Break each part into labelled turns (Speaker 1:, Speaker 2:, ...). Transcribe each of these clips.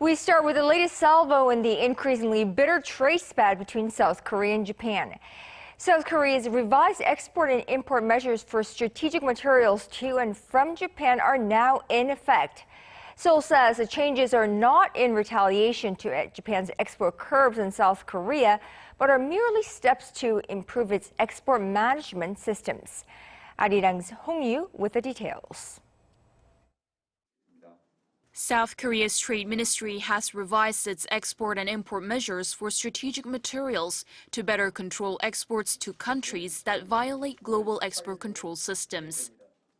Speaker 1: We start with the latest salvo in the increasingly bitter trade spat between South Korea and Japan. South Korea's revised export and import measures for strategic materials to and from Japan are now in effect. Seoul says the changes are not in retaliation to Japan's export curbs in South Korea, but are merely steps to improve its export management systems. Arirang's Hong Yu with the details.
Speaker 2: South Korea's Trade Ministry has revised its export and import measures for strategic materials to better control exports to countries that violate global export control systems.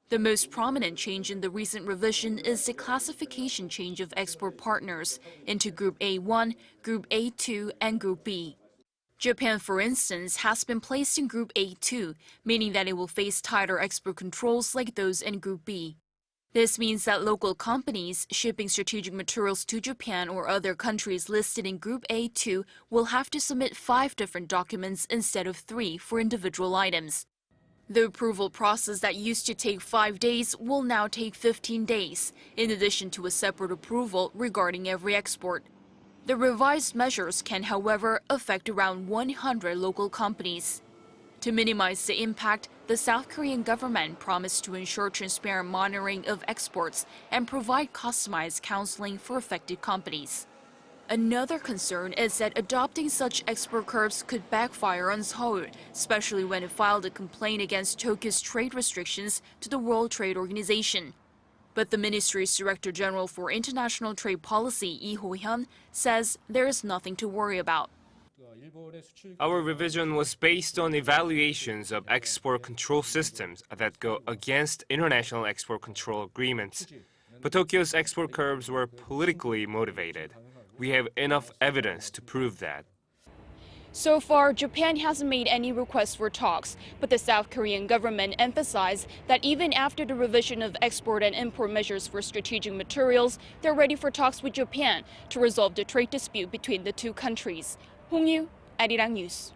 Speaker 2: The most prominent change in the recent revision is the classification change of export partners into Group A1, Group A2, and Group B. Japan, for instance, has been placed in Group A2, meaning that it will face tighter export controls like those in Group B. This means that local companies shipping strategic materials to Japan or other countries listed in Group A2 will have to submit 5 different documents instead of 3 for individual items. The approval process that used to take 5 days will now take 15 days, in addition to a separate approval regarding every export. The revised measures can, however, affect around 100 local companies. To minimize the impact, the South Korean government promised to ensure transparent monitoring of exports and provide customized counseling for affected companies. Another concern is that adopting such export curbs could backfire on Seoul, especially when it filed a complaint against Tokyo's trade restrictions to the World Trade Organization. But the ministry's Director General for International Trade Policy, Lee Ho-hyun, says there is nothing to worry about.
Speaker 3: Our revision was based on evaluations of export control systems that go against international export control agreements. But Tokyo's export curbs were politically motivated. We have enough evidence to prove that.
Speaker 2: So far, Japan hasn't made any requests for talks, but the South Korean government emphasized that even after the revision of export and import measures for strategic materials, they're ready for talks with Japan to resolve the trade dispute between the two countries. Hong Yu, Arirang News.